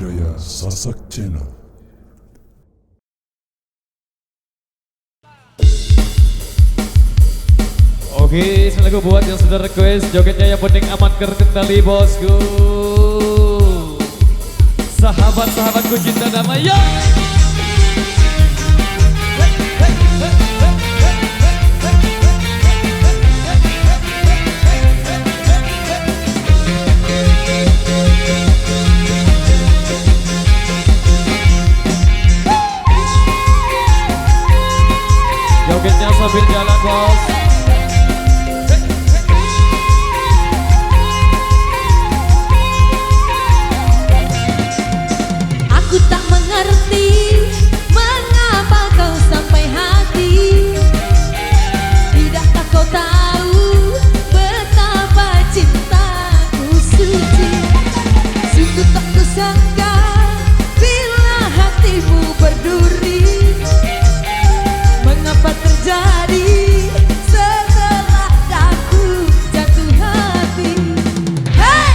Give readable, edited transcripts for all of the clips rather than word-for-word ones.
Budaya Sasak Channel. Oke, selalu buat yang sudah request jogetnya yang penting aman terkendali bosku. Sahabat-sahabatku cinta damai ya. Jogetnya sambil jalan bos. Aku tak mengerti mengapa kau sampai hati. Tidakkah kau tahu betapa cintaku suci. Sungguh tak kusangka bila hatimu berduri. Mengapa terjadi setelah aku jatuh hati. Hey!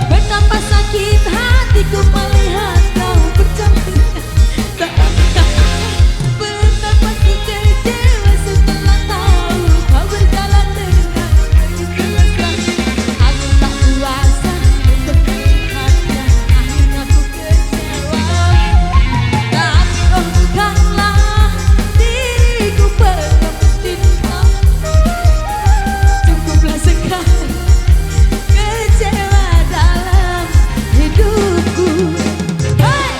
Betapa sakit hatiku melihat kau berjalan. Betapa ku kecewa setelah tahu kau berjalan dengan baju mesra. Aku tak kuasa untuk melihatnya, akhirnya ku kecewa. Tapi oh bukanlah diriku penuh cinta. Cukuplah sekali kecewa dalam hidupku. Hey!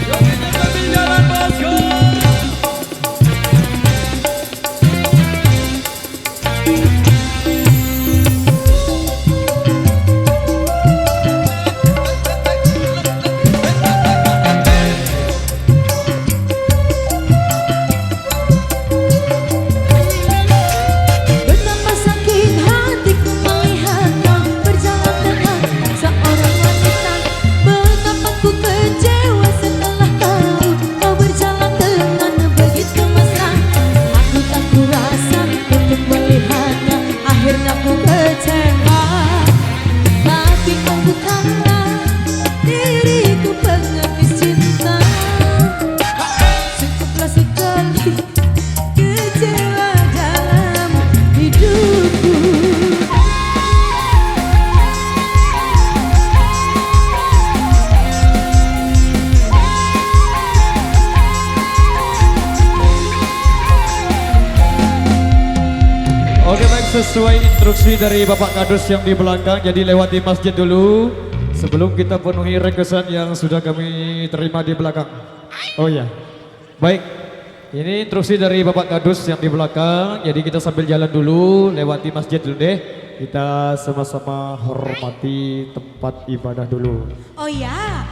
Jogetnya sambil jalan bosku. Betapa sakit hatiku melihat kau berjalan dengan seorang wanita. Betapa ku kecewa setelah tahu kau berjalan dengan begitu mesra. Aku tak kurasa untuk melihatnya, akhirnya ku kecewa. Tapi kau bukanlah diriku pengemis cinta. Cukuplah sekali kecewa dalam hidupku. Oke baik, sesuai instruksi dari Bapak Kadus yang di belakang, jadi lewati masjid dulu sebelum kita penuhi requestan yang sudah kami terima di belakang. Oh ya, baik, ini instruksi dari Bapak Kadus yang di belakang, jadi kita sambil jalan dulu, lewati masjid dulu deh. Kita sama-sama hormati tempat ibadah dulu. Oh ya,